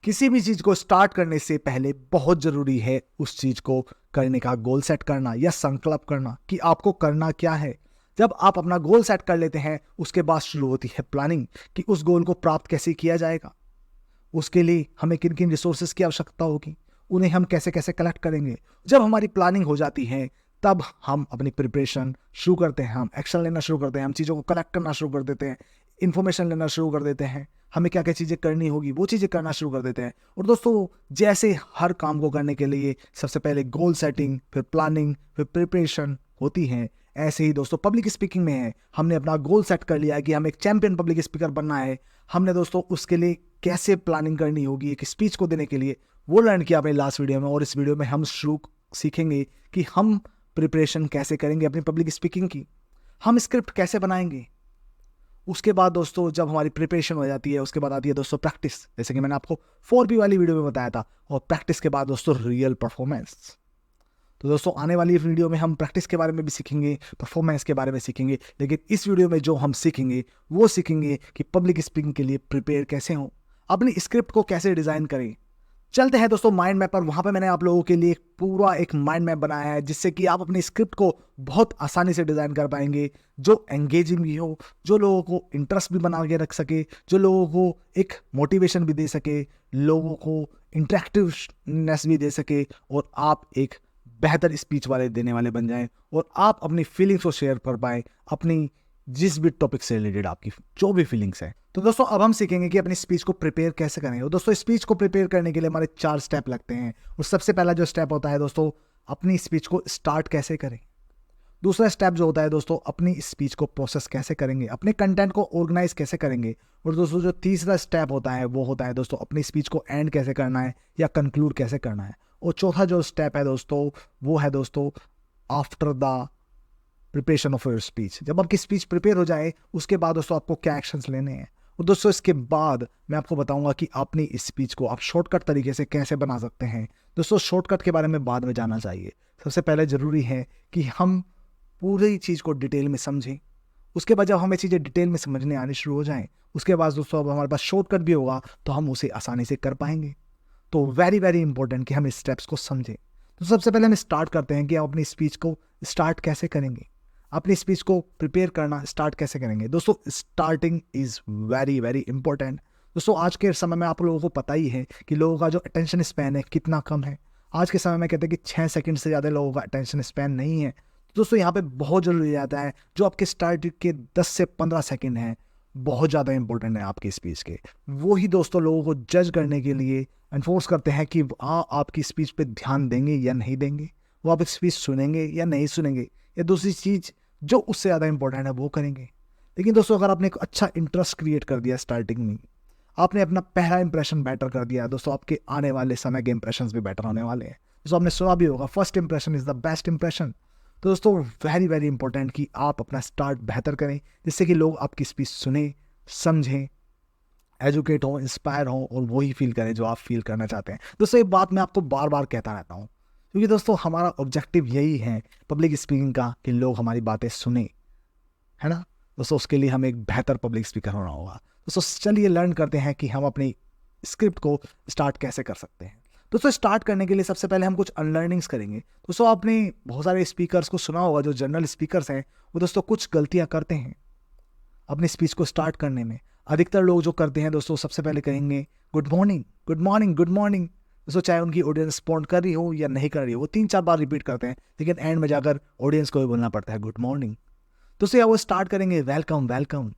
किसी भी चीज को स्टार्ट करने से पहले बहुत जरूरी है उस चीज को करने का गोल सेट करना या संकल्प करना कि आपको करना क्या है। जब आप अपना गोल सेट कर लेते हैं उसके बाद शुरू होती है प्लानिंग कि उस गोल को प्राप्त कैसे किया जाएगा। उसके लिए हमें किन किन रिसोर्सेज की आवश्यकता होगी, उन्हें हम कैसे कैसे कलेक्ट करेंगे। जब हमारी प्लानिंग हो जाती है तब हम अपनी प्रिपरेशन शुरू करते हैं, हम एक्शन लेना शुरू करते हैं, हम चीज़ों को कलेक्ट करना शुरू कर देते हैं, इन्फॉर्मेशन लेना शुरू कर देते हैं, हमें क्या क्या चीज़ें करनी होगी वो चीज़ें करना शुरू कर देते हैं। और दोस्तों, जैसे हर काम को करने के लिए सबसे पहले गोल सेटिंग, फिर प्लानिंग, फिर प्रिपरेशन होती है, ऐसे ही दोस्तों पब्लिक स्पीकिंग में है। हमने अपना गोल सेट कर लिया है कि हम एक चैंपियन पब्लिक स्पीकर बनना है। हमने दोस्तों उसके लिए कैसे प्लानिंग करनी होगी एक स्पीच को देने के लिए, वो लर्न किया अपने लास्ट वीडियो में। और इस वीडियो में हम शुरू सीखेंगे कि हम प्रिपरेशन कैसे करेंगे अपनी पब्लिक स्पीकिंग की, हम स्क्रिप्ट कैसे बनाएंगे। उसके बाद दोस्तों जब हमारी प्रिपरेशन हो जाती है उसके बाद आती है दोस्तों प्रैक्टिस, जैसे कि मैंने आपको 4P वाली वीडियो में बताया था। और प्रैक्टिस के बाद दोस्तों रियल परफॉर्मेंस। तो दोस्तों आने वाली वीडियो में हम प्रैक्टिस के बारे में भी सीखेंगे, परफॉर्मेंस के बारे में सीखेंगे, लेकिन इस वीडियो में जो हम सीखेंगे वो सीखेंगे कि पब्लिक स्पीकिंग के लिए प्रिपेयर कैसे हों, अपनी स्क्रिप्ट को कैसे डिज़ाइन करें। चलते हैं दोस्तों माइंड मैप पर। वहाँ पे मैंने आप लोगों के लिए पूरा एक माइंड मैप बनाया है जिससे कि आप अपनी स्क्रिप्ट को बहुत आसानी से डिज़ाइन कर पाएंगे, जो एंगेजिंग भी हो, जो लोगों को इंटरेस्ट भी बना के रख सके, जो लोगों को एक मोटिवेशन भी दे सके, लोगों को इंटरेक्टिवनेस भी दे सके, और आप एक बेहतर स्पीच वाले देने वाले बन जाएं और आप अपनी फीलिंग्स को शेयर कर पाएं, अपनी जिस भी टॉपिक से रिलेटेड आपकी जो भी फीलिंग्स है। तो दोस्तों अब हम सीखेंगे कि अपनी स्पीच को प्रिपेयर कैसे करें। और दोस्तों स्पीच को प्रिपेयर करने के लिए हमारे 4 स्टेप लगते हैं। और सबसे पहला जो स्टेप होता है दोस्तों, अपनी स्पीच को स्टार्ट कैसे करें। दूसरा स्टेप जो होता है दोस्तों, अपनी स्पीच को प्रोसेस कैसे करेंगे, अपने कंटेंट को ऑर्गेनाइज कैसे करेंगे। और दोस्तों जो तीसरा स्टेप होता है वो होता है दोस्तों, अपनी स्पीच को एंड कैसे करना है या कंक्लूड कैसे करना है। और चौथा जो स्टेप है दोस्तों वो है दोस्तों after the preparation of your speech. जब आपकी स्पीच प्रिपेयर हो जाए उसके बाद दोस्तों आपको क्या एक्शंस लेने हैं। और दोस्तों इसके बाद मैं आपको बताऊंगा कि अपनी इस स्पीच को आप शॉर्टकट तरीके से कैसे बना सकते हैं। दोस्तों शॉर्टकट के बारे में बाद में जानना चाहिए। सबसे पहले ज़रूरी है कि हम पूरी चीज़ को डिटेल में समझें। उसके बाद जब हमें चीज़ें डिटेल में समझने आनी शुरू हो जाएं उसके बाद दोस्तों अब हमारे पास शॉर्टकट भी होगा तो हम उसे आसानी से कर पाएंगे। तो वेरी वेरी इंपॉर्टेंट कि हम इस स्टेप्स को समझें। तो सबसे पहले हम स्टार्ट करते हैं कि आप अपनी स्पीच को स्टार्ट कैसे करेंगे, अपनी स्पीच को प्रिपेयर करना स्टार्ट कैसे करेंगे। दोस्तों starting is very very important. दोस्तों आज के समय में आप लोगों को पता ही है कि लोगों का जो अटेंशन स्पैन है कितना कम है। आज के समय में कहते हैं कि 6 सेकंड से ज़्यादा लोगों का अटेंशन स्पैन नहीं है। दोस्तों यहाँ पे बहुत जरूरी जाता है जो आपके स्टार्ट के 10 से 15 सेकंड हैं, बहुत ज़्यादा इंपॉर्टेंट है आपकी स्पीच के। वो ही दोस्तों लोगों को जज करने के लिए एनफोर्स करते हैं कि आपकी स्पीच पे ध्यान देंगे या नहीं देंगे, वो आप स्पीच सुनेंगे या नहीं सुनेंगे, या दूसरी चीज़ जो उससे ज़्यादा इंपॉर्टेंट है वो करेंगे। लेकिन दोस्तों अगर आपने एक अच्छा इंटरेस्ट क्रिएट कर दिया स्टार्टिंग में, आपने अपना पहला इंप्रेशन बेटर कर दिया, दोस्तों आपके आने वाले समय के इंप्रेशंस भी बेटर होने वाले हैं। दोस्तों आपने सुना भी होगा first impression is the best impression. तो दोस्तों वेरी वेरी इंपॉर्टेंट कि आप अपना स्टार्ट बेहतर करें जिससे कि लोग आपकी स्पीच सुने, समझें, एजुकेट हों, इंस्पायर हों और वही फील करें जो आप फील करना चाहते हैं। दोस्तों ये बात मैं आपको बार बार कहता रहता हूँ क्योंकि दोस्तों हमारा ऑब्जेक्टिव यही है पब्लिक स्पीकिंग का कि लोग हमारी बातें सुने, है ना। दोस्तों उसके लिए हमें एक बेहतर पब्लिक स्पीकर होना होगा। दोस्तों चलिए लर्न करते हैं कि हम अपनी स्क्रिप्ट को स्टार्ट कैसे कर सकते हैं। दोस्तों स्टार्ट करने के लिए सबसे पहले हम कुछ अनलर्निंग्स करेंगे। दोस्तों आपने बहुत सारे स्पीकर्स को सुना होगा, जो जनरल स्पीकर्स हैं वो दोस्तों कुछ गलतियाँ करते हैं अपनी स्पीच को स्टार्ट करने में। अधिकतर लोग जो करते हैं दोस्तों सबसे पहले कहेंगे good morning, good morning, good morning. दोस्तों चाहे उनकी ऑडियंस रिस्पॉन्ड कर रही हो या नहीं कर रही हो, वो 3-4 बार रिपीट करते हैं, लेकिन एंड में जाकर ऑडियंस को भी बोलना पड़ता है गुड मॉर्निंग। दोस्तों या वो स्टार्ट करेंगे वेलकम वेलकम,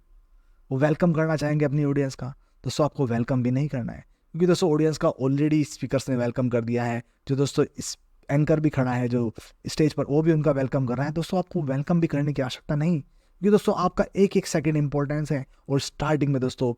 वो वेलकम करना चाहेंगे अपनी ऑडियंस का। दोस्तों आपको वेलकम भी नहीं करना है क्योंकि दोस्तों ऑडियंस का ऑलरेडी स्पीकर्स ने वेलकम कर दिया है। जो दोस्तों इस एंकर भी खड़ा है जो स्टेज पर, वो भी उनका वेलकम कर रहा है। दोस्तों आपको वेलकम भी करने की आवश्यकता नहीं, क्योंकि दोस्तों आपका एक एक सेकंड इंपॉर्टेंस है और स्टार्टिंग में दोस्तों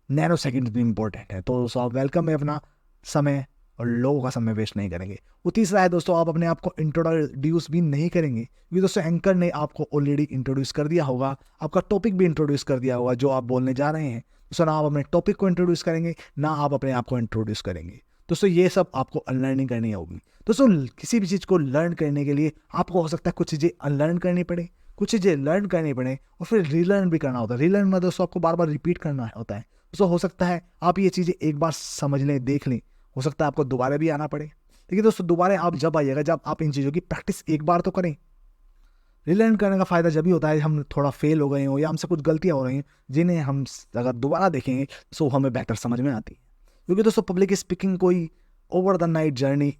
नैनो सेकंड भी इंपॉर्टेंट है। तो दोस्तों आप वेलकम में अपना समय और लोगों का समय वेस्ट नहीं करेंगे। वो तीसरा है दोस्तों, आप अपने आप को इंट्रोड्यूस भी नहीं करेंगे क्योंकि दोस्तों एंकर ने आपको ऑलरेडी इंट्रोड्यूस कर दिया होगा, आपका टॉपिक भी इंट्रोड्यूस कर दिया होगा जो आप बोलने जा रहे हैं। दोस्तों ना आप अपने टॉपिक को इंट्रोड्यूस करेंगे ना आप अपने आप को इंट्रोड्यूस करेंगे। दोस्तों ये सब आपको अनलर्निंग करनी होगी। दोस्तों किसी भी चीज़ को लर्न करने के लिए आपको हो सकता है कुछ चीज़ें अनलर्न करनी पड़े, कुछ चीज़ें लर्न करनी पड़े और फिर रीलर्न भी करना होता है। रीलर्न में दोस्तों आपको बार बार रिपीट करना होता है। दोस्तों हो सकता है आप ये चीज़ें एक बार समझ लें, देख लें, हो सकता है आपको दोबारा भी आना पड़े। देखिए दोस्तों, दोबारा आप जब आइएगा जब आप इन चीज़ों की प्रैक्टिस एक बार तो करें। रिलर्न करने का फ़ायदा जब भी होता है हम थोड़ा फेल हो गए हों या हमसे कुछ गलतियाँ हो रही हैं, जिन्हें हम अगर दोबारा देखेंगे तो हमें बेहतर समझ में आती है। क्योंकि दोस्तों पब्लिक स्पीकिंग कोई ओवर द नाइट जर्नी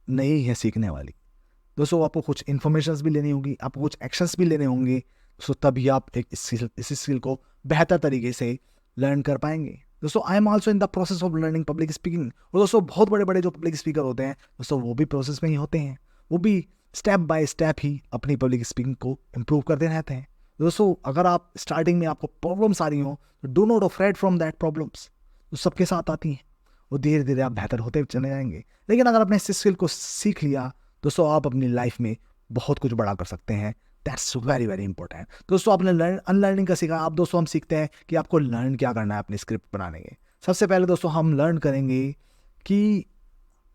नहीं है सीखने वाली। दोस्तों आपको कुछ इन्फॉर्मेशंस भी लेनी होगी, आपको कुछ एक्शंस भी लेने होंगे, सो तभी आप एक इस स्किल को बेहतर तरीके से लर्न कर पाएंगे। दोस्तों I am also in the process of learning public speaking. और दोस्तों बहुत बड़े बड़े जो पब्लिक स्पीकर होते हैं दोस्तों वो भी प्रोसेस में ही होते हैं, वो भी स्टेप बाय स्टेप ही अपनी पब्लिक स्पीकिंग को इम्प्रूव करते रहते हैं। दोस्तों अगर आप स्टार्टिंग में आपको प्रॉब्लम्स आ रही हो तो do not afraid from that problems, जो सबके साथ आती हैं, वो धीरे धीरे आप बेहतर होते चले जाएंगे। लेकिन अगर आपने इस स्किल को सीख लिया दोस्तों आप अपनी लाइफ में बहुत कुछ बड़ा कर सकते हैं। That's very very important. दोस्तों आपने अनलर्निंग का सीखा, अब दोस्तों हम सीखते हैं कि आपको लर्न क्या करना है अपनी स्क्रिप्ट बनाने के। सबसे पहले दोस्तों हम लर्न करेंगे कि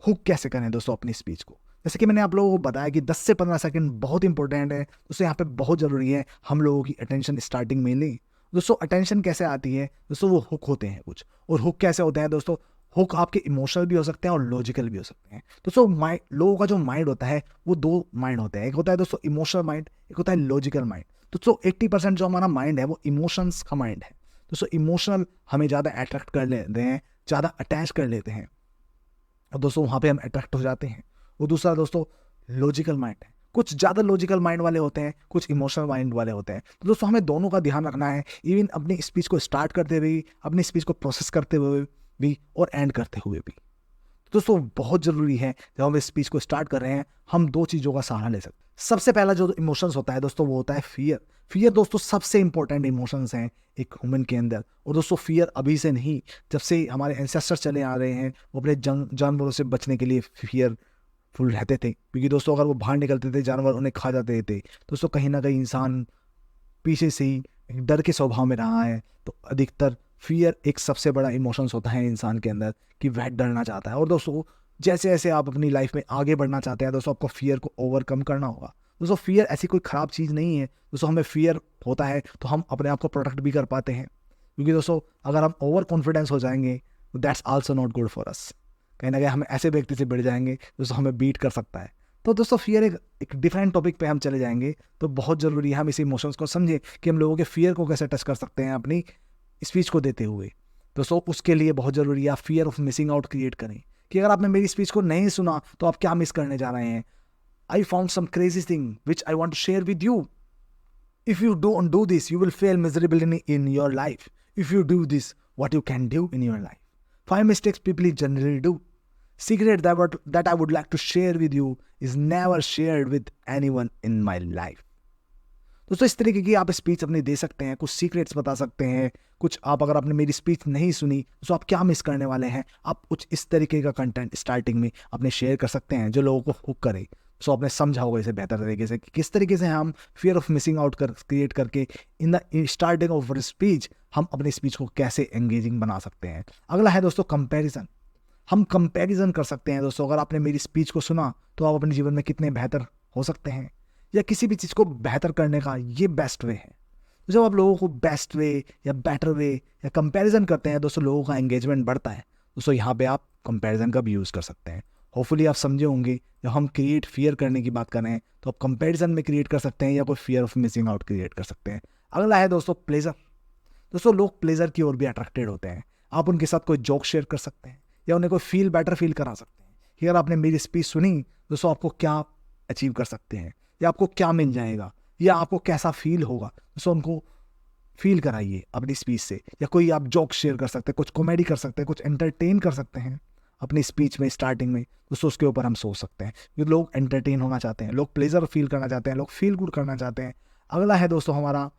हुक कैसे करें दोस्तों अपनी स्पीच को। जैसे कि मैंने आप लोगों को बताया कि 10 से 15 सेकंड बहुत इंपॉर्टेंट है दोस्तों, यहाँ पे बहुत ज़रूरी है हम लोगों की अटेंशन स्टार्टिंग में लें। दोस्तों अटेंशन कैसे आती है दोस्तों, वो हुक होते हैं कुछ, और हुक कैसे होते हैं दोस्तों, हुक आपके इमोशनल भी हो सकते हैं और लॉजिकल भी हो सकते हैं। दोस्तों लोगों का जो माइंड होता है वो दो माइंड होते हैं, एक होता है दोस्तों इमोशनल माइंड, एक होता है लॉजिकल माइंड। दोस्तों 80% जो हमारा माइंड है वो इमोशंस का माइंड है। दोस्तों इमोशनल हमें ज़्यादा अट्रैक्ट कर लेते हैं, ज़्यादा अटैच कर लेते हैं, और दोस्तों वहाँ पे हम अट्रैक्ट हो जाते हैं। वो दूसरा दोस्तों लॉजिकल माइंड है, कुछ ज़्यादा लॉजिकल माइंड वाले होते हैं, कुछ इमोशनल माइंड वाले होते हैं। तो दोस्तों हमें दोनों का ध्यान रखना है, इवन अपनी स्पीच को स्टार्ट करते हुए भी, अपनी स्पीच को प्रोसेस करते हुए भी, और एंड करते हुए भी। दोस्तों बहुत ज़रूरी है जब हम इस स्पीच को स्टार्ट कर रहे हैं हम दो चीज़ों का सहारा ले सकते हैं। सबसे पहला जो इमोशंस होता है दोस्तों वो होता है फियर। फियर दोस्तों सबसे इंपॉर्टेंट इमोशंस हैं एक ह्यूमन के अंदर। और दोस्तों फियर अभी से नहीं, जब से हमारे एंसेस्टर्स चले आ रहे हैं वो अपने जानवरों से बचने के लिए फियर फुल रहते थे, क्योंकि दोस्तों अगर वो बाहर निकलते थे जानवर उन्हें खा जाते थे। दोस्तों कहीं ना कहीं इंसान पीछे से ही एक डर के स्वभाव में रहा है, तो अधिकतर फियर एक सबसे बड़ा इमोशंस होता है इंसान के अंदर कि वह डरना चाहता है। और दोस्तों जैसे जैसे आप अपनी लाइफ में आगे बढ़ना चाहते हैं दोस्तों आपको फियर को ओवरकम करना होगा। दोस्तों फियर ऐसी कोई ख़राब चीज़ नहीं है दोस्तों, हमें फियर होता है तो हम अपने आप को प्रोटेक्ट भी कर पाते हैं, क्योंकि दोस्तों अगर हम ओवर कॉन्फिडेंस हो जाएंगे तो that's also not good for us. कहीं ना कहीं हम ऐसे व्यक्ति से भिड़ जाएंगे दोस्तों हमें बीट कर सकता है। तो दोस्तों फियर एक डिफरेंट टॉपिक पे हम चले जाएंगे, तो बहुत ज़रूरी है हम इस इमोशंस को समझें कि हम लोगों के फियर को कैसे टच कर सकते हैं अपनी स्पीच को देते हुए। दोस्तों उसके लिए बहुत ज़रूरी है आप fear of missing out create करें, कि अगर आपने मेरी स्पीच को नहीं सुना तो आप क्या मिस करने जा रहे हैं। I found some crazy thing which I want to share with you. If you don't do this you will fail miserably in your life. If you do this what you can do in your life. 5 mistakes people generally do. Secret that I would like to share with you is never shared with anyone in my life. दोस्तों इस तरीके की आप speech अपनी दे सकते हैं, कुछ secrets बता सकते हैं, कुछ आप अगर आपने मेरी स्पीच नहीं सुनी तो आप क्या मिस करने वाले हैं, आप कुछ इस तरीके का कंटेंट स्टार्टिंग में अपने शेयर कर सकते हैं जो लोगों को हुक करे। सो आपने समझा होगा इसे बेहतर तरीके से कि किस तरीके से हम fear of missing out create करके in the starting of speech हम अपनी स्पीच को कैसे एंगेजिंग बना सकते हैं। अगला है दोस्तों कंपैरिजन। हम कंपैरिजन कर सकते हैं दोस्तों, अगर आपने मेरी स्पीच को सुना तो आप अपने जीवन में कितने बेहतर हो सकते हैं, या किसी भी चीज़ को बेहतर करने का ये बेस्ट वे है। जब आप लोगों को बेस्ट वे या बेटर वे या कंपैरिजन करते हैं दोस्तों लोगों का एंगेजमेंट बढ़ता है। दोस्तों यहाँ पे आप कंपैरिजन का भी यूज़ कर सकते हैं। होपफुली आप समझे होंगे जब हम क्रिएट फियर करने की बात कर रहे हैं तो आप कंपैरिजन में क्रिएट कर सकते हैं या कोई fear of missing out create कर सकते हैं। अगला है दोस्तों प्लेजर। दोस्तों लोग प्लेजर की ओर भी अट्रैक्टेड होते हैं। आप उनके साथ कोई जोक शेयर कर सकते हैं या उन्हें कोई बेटर फील करा सकते हैं कि अगर आपने मेरी स्पीच सुनी दोस्तों आपको क्या अचीव कर सकते हैं, या आपको क्या मिल जाएगा, या आपको कैसा फील होगा। दोस्तों उनको फील कराइए अपनी स्पीच से, या कोई आप जोक शेयर कर सकते हैं, कुछ कॉमेडी कर सकते हैं, कुछ एंटरटेन कर सकते हैं अपनी स्पीच में स्टार्टिंग में। दोस्तों उसके ऊपर हम सोच सकते हैं क्योंकि लोग एंटरटेन होना चाहते हैं, लोग प्लेजर फील करना चाहते हैं, लोग फील गुड करना चाहते हैं। अगला है दोस्तों हमारा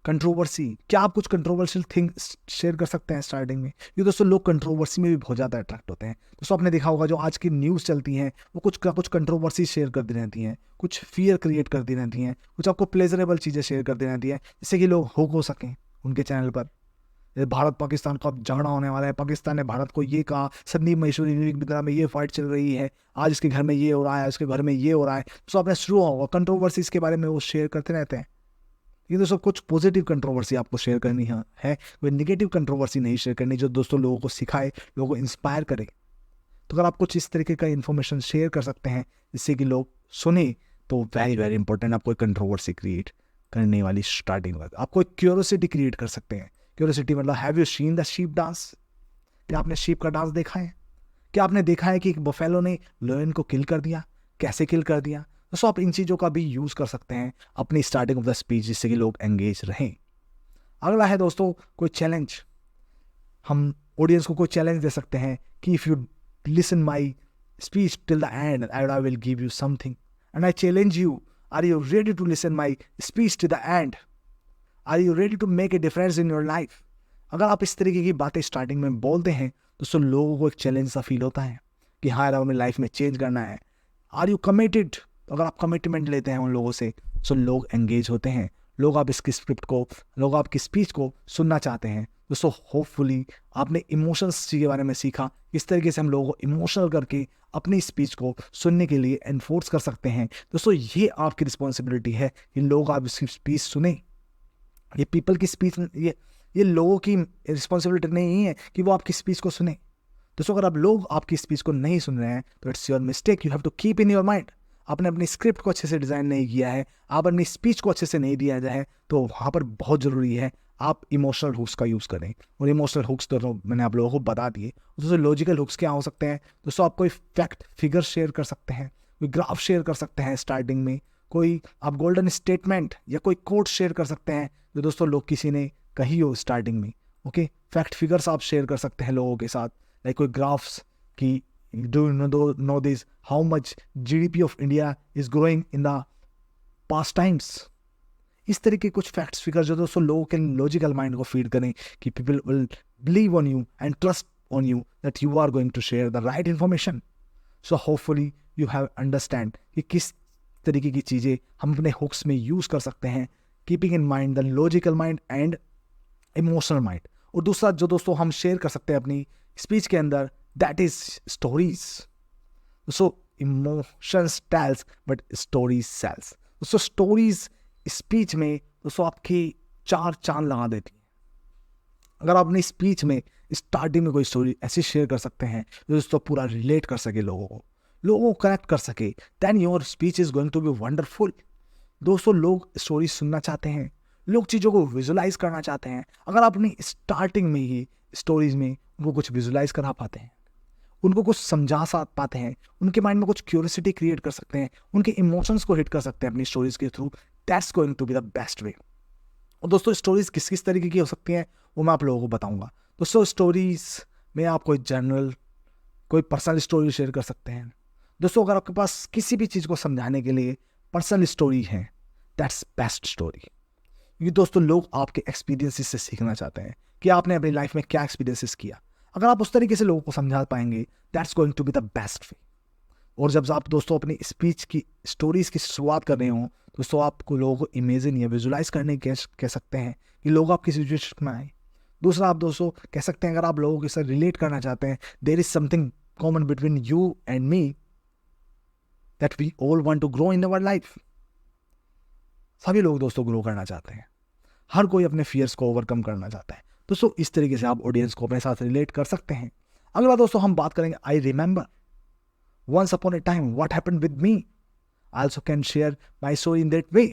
कंट्रोवर्सी। क्या आप कुछ कंट्रोवर्शियल थिंग शेयर कर सकते हैं स्टार्टिंग में, क्योंकि दोस्तों लोग कंट्रोवर्सी में भी बहुत ज़्यादा अट्रैक्ट होते हैं। दोस्तों आपने देखा होगा जो आज की न्यूज़ चलती हैं वो कुछ कंट्रोवर्सी शेयर करती रहती हैं, कुछ फियर क्रिएट करती रहती हैं, कुछ आपको प्लेजरेबल चीज़ें शेयर करती रहती हैं जिससे कि लोग हुक हो सकें उनके चैनल पर। भारत पाकिस्तान का झगड़ा होने वाला है, पाकिस्तान ने भारत को ये कहा, संदीप महेश्वरी निर्भया में ये फाइट चल रही है, आज इसके घर में ये हो रहा है, उसके घर में ये हो रहा है। तो आपने शुरू होगा कंट्रोवर्सीज के बारे में वो शेयर करते रहते हैं। ये दोस्तों कुछ पॉजिटिव कंट्रोवर्सी आपको शेयर करनी है, कोई नेगेटिव कंट्रोवर्सी नहीं शेयर करनी, जो दोस्तों लोगों को सिखाए, लोगों को इंस्पायर करे। तो अगर आप कुछ इस तरीके का इन्फॉर्मेशन शेयर कर सकते हैं जिससे कि लोग सुने, तो वेरी वेरी इंपॉर्टेंट। आप कोई कंट्रोवर्सी क्रिएट करने वाली स्टार्टिंग में आप कोई क्यूरियोसिटी क्रिएट कर सकते हैं। क्यूरियोसिटी मतलब have you seen the sheep dance, क्या आपने शीप का डांस देखा है? क्या आपने देखा है कि एक बफेलो ने लायन को किल कर दिया, कैसे किल कर दिया? दोस्तों आप इन चीज़ों का भी यूज़ कर सकते हैं अपनी स्टार्टिंग ऑफ द स्पीच, जिससे कि लोग एंगेज रहें। अगला है दोस्तों कोई चैलेंज। हम ऑडियंस को कोई चैलेंज दे सकते हैं कि if you listen my speech till the end I will give you something and I challenge you, are you ready to listen my speech till the end? Are you ready to make a difference in your life? अगर आप इस तरीके की बातें starting में बोलते हैं तो सब लोगों को एक चैलेंज सा फील होता है कि हाँ यार हमें लाइफ में चेंज करना है। Are you committed? अगर आप कमिटमेंट लेते हैं उन लोगों से तो लोग एंगेज होते हैं, लोग आप इसकी स्क्रिप्ट को, लोग आपकी स्पीच को सुनना चाहते हैं। दोस्तों होपफुली आपने इमोशंस के बारे में सीखा, इस तरीके से हम लोगों को इमोशनल करके अपनी स्पीच को सुनने के लिए एनफोर्स कर सकते हैं। दोस्तों ये आपकी रिस्पॉन्सिबिलिटी है कि लोग आप इसकी स्पीच सुने। ये पीपल की स्पीच, ये लोगों की रिस्पॉन्सिबिलिटी नहीं है कि वो आपकी स्पीच को सुने। दोस्तों अगर आप लोग आपकी स्पीच को नहीं सुन रहे हैं तो it's your mistake, you have to keep in your mind. आपने अपनी स्क्रिप्ट को अच्छे से डिज़ाइन नहीं किया है, आप अपनी स्पीच को अच्छे से नहीं दिया जाए, तो वहाँ पर बहुत ज़रूरी है आप इमोशनल हुक्स का यूज़ करें। और इमोशनल हुक्स तो मैंने आप लोगों को बता दिए। दोस्तों लॉजिकल हुक्स क्या हो सकते हैं? दोस्तों आप कोई फैक्ट फिगर शेयर कर सकते हैं, कोई ग्राफ शेयर कर सकते हैं स्टार्टिंग में, कोई आप गोल्डन स्टेटमेंट या कोई कोट शेयर कर सकते हैं जो दोस्तों लोग किसी ने कही हो स्टार्टिंग में। ओके, फैक्ट फिगर्स आप शेयर कर सकते हैं लोगों के साथ, लाइक कोई ग्राफ्स की do you know this how much GDP of India is growing in the past times. इस तरह के कुछ फैक्ट्स फिगर जो दोस्तों लोगों के लॉजिकल माइंड को फीड करें कि people will believe on you and trust on you that you are going to share the right information. So hopefully you have understand कि किस तरीके की चीज़ें हम अपने हुक्स में यूज़ कर सकते हैं, keeping in mind the logical mind and emotional mind. और दूसरा जो दोस्तों हम शेयर कर सकते हैं अपनी स्पीच के अंदर, that is stories. So emotions tells but stories sells. दोस्तों स्टोरीज स्पीच में दोस्तों आपकी 4 चांद लगा देती है। अगर आप अपनी स्पीच में स्टार्टिंग में कोई स्टोरी ऐसी शेयर कर सकते हैं जो दोस्तों पूरा रिलेट कर सके, लोगों को कनेक्ट कर सके, then your speech is going to be wonderful. दोस्तों लोग स्टोरी सुनना चाहते हैं, लोग चीज़ों को विजुलाइज करना चाहते हैं। अगर आप अपनी स्टार्टिंग में ही स्टोरीज में उनको कुछ विजुलाइज करा पाते हैं, उनको कुछ समझा सा पाते हैं, उनके माइंड में कुछ क्यूरियोसिटी क्रिएट कर सकते हैं, उनके इमोशंस को हिट कर सकते हैं अपनी स्टोरीज के through, that's going to be the best way. और दोस्तों स्टोरीज किस किस तरीके की हो सकती हैं वो मैं आप लोगों को बताऊंगा। दोस्तों स्टोरीज में आप कोई जर्नल, कोई पर्सनल स्टोरी शेयर कर सकते हैं। दोस्तों अगर आपके पास किसी भी चीज़ को समझाने के लिए पर्सनल स्टोरी है, दैट्स बेस्ट स्टोरी। ये दोस्तों लोग आपके एक्सपीरियंसेस से सीखना चाहते हैं कि आपने अपनी लाइफ में क्या एक्सपीरियंसेस किया। अगर आप उस तरीके से लोगों को समझा पाएंगे, that's going to be the best way. और जब आप दोस्तों अपनी स्पीच की स्टोरीज की शुरुआत कर रहे हो, दोस्तों आपको लोगों को इमेजिन या विजुलाइज करने कह सकते हैं कि लोग आपकी सिचुएशन में आए। दूसरा आप दोस्तों कह सकते हैं अगर आप लोगों के साथ रिलेट करना चाहते हैं, there is something common between you and me that we all want to grow in our life. सभी लोग दोस्तों ग्रो करना चाहते हैं, हर कोई अपने फियर्स को ओवरकम करना चाहता है। दोस्तों इस तरीके से आप ऑडियंस को अपने साथ रिलेट कर सकते हैं। अगला दोस्तों हम बात करेंगे I remember once upon a time what happened with me, I also can share my story in that way.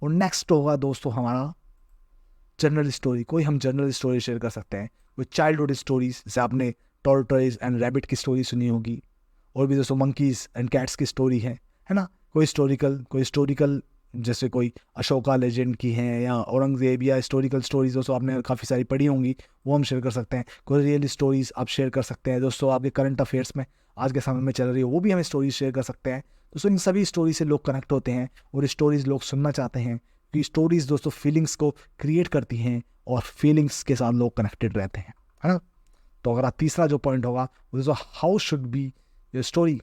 और नेक्स्ट होगा दोस्तों हमारा जनरल स्टोरी। कोई हम जनरल स्टोरी शेयर कर सकते हैं, कोई चाइल्डहुड स्टोरीज, जैसे आपने टॉर्टोइज एंड रैबिट की स्टोरी सुनी होगी, और भी दोस्तों मंकीज एंड कैट्स की स्टोरी है ना। कोई हिस्टोरिकल जैसे कोई अशोका लेजेंड की है या औरंगजेब या हिस्टोरिकल स्टोरीज दोस्तों आपने काफ़ी सारी पढ़ी होंगी, वो हम शेयर कर सकते हैं। कोई रियल स्टोरीज आप शेयर कर सकते हैं दोस्तों, आपके करंट अफेयर्स में आज के समय में चल रही है, वो भी हम स्टोरीज शेयर कर सकते हैं। दोस्तों इन सभी स्टोरी से लोग कनेक्ट होते हैं और स्टोरीज लोग सुनना चाहते हैं, क्योंकि स्टोरीज दोस्तों फीलिंग्स को क्रिएट करती हैं और फीलिंग्स के साथ लोग कनेक्टेड रहते हैं, है ना। तो अगर तीसरा जो पॉइंट होगा वो दोस्तों how should be your story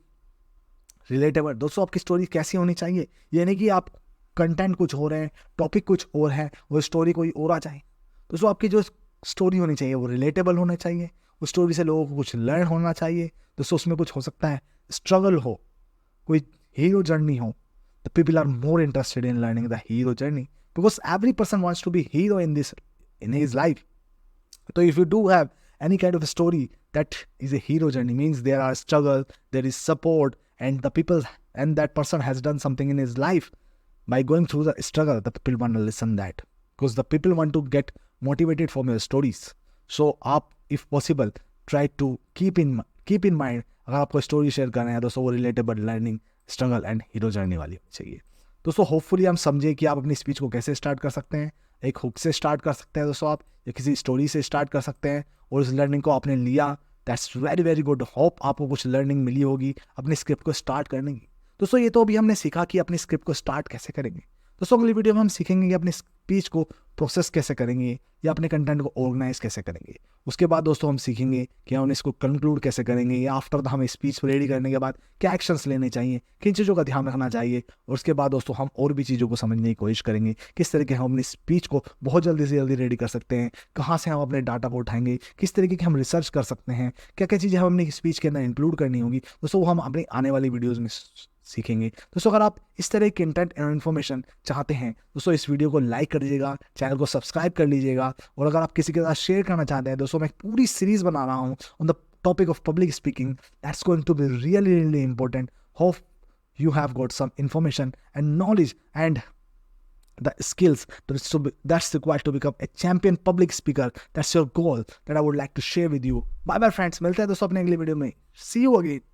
relatable. दोस्तों आपकी स्टोरी कैसी होनी चाहिए, ये नहीं कि आप कंटेंट कुछ हो रहे हैं, टॉपिक कुछ और है, वो स्टोरी कोई और आ जाए। दोस्तों आपकी जो स्टोरी होनी चाहिए वो रिलेटेबल होना चाहिए, उस स्टोरी से लोगों को कुछ लर्न होना चाहिए। दोस्तों उसमें कुछ हो सकता है स्ट्रगल हो, कोई हीरो जर्नी हो, the people are more interested in learning the hero journey. because every person wants to be hero in his life. So if you do have any kind of a story that is a hero journey, means there are struggle, there is support, and the people and that person has done something in his life by going through the struggle, the people want to listen that, because the people want to get motivated from your stories. So आप if possible try to keep in mind, अगर आपको story share करना है दोस्तों वो relatable, learning, struggle and hero journey वाली होनी चाहिए। दोस्तों होपफुली हम समझे कि आप अपनी स्पीच को कैसे स्टार्ट कर सकते हैं। एक हुक से स्टार्ट कर सकते हैं दोस्तों आप, या किसी स्टोरी से स्टार्ट कर सकते हैं, और उस लर्निंग को आपने लिया, that's very very good. Hope आपको कुछ लर्निंग मिली होगी अपनी स्क्रिप्ट को स्टार्ट करने की। दोस्तों ये तो अभी हमने सीखा कि अपनी स्क्रिप्ट को स्टार्ट कैसे करेंगे। दोस्तों अगली वीडियो में हम सीखेंगे कि अपनी स्पीच को प्रोसेस कैसे करेंगे या अपने कंटेंट को ऑर्गेनाइज कैसे करेंगे। उसके बाद दोस्तों हम सीखेंगे कि हम इसको कंक्लूड कैसे करेंगे, या आफ्टर द हमें स्पीच रेडी करने के बाद क्या एक्शंस लेने चाहिए, किन चीज़ों का ध्यान रखना चाहिए। और उसके बाद दोस्तों हम और भी चीज़ों को समझने की कोशिश करेंगे, किस तरीके हम अपनी स्पीच को बहुत जल्दी से जल्दी रेडी कर सकते हैं, कहाँ से हम अपने डाटा को उठाएंगे, किस तरीके की हम रिसर्च कर सकते हैं, क्या क्या चीज़ें हम अपनी स्पीच के अंदर इंक्लूड करनी होगी। दोस्तों वो हम अपनी आने वाली वीडियोज़ में सीखेंगे। दोस्तों अगर आप इस तरह की कंटेंट एंड इन्फॉर्मेशन चाहते हैं दोस्तों इस वीडियो को लाइक कर दीजिएगा, चैनल को सब्सक्राइब कर लीजिएगा, और अगर आप किसी के साथ शेयर करना चाहते हैं दोस्तों मैं एक पूरी सीरीज बना रहा हूँ on the topic of public speaking, that's going to be really really important. Hope you have got some information and knowledge and the skills that's required to become a champion public speaker. That's your goal that I would like to share with you. Bye bye friends, मिलते हैं दोस्तों अपने अगली video में। See you again.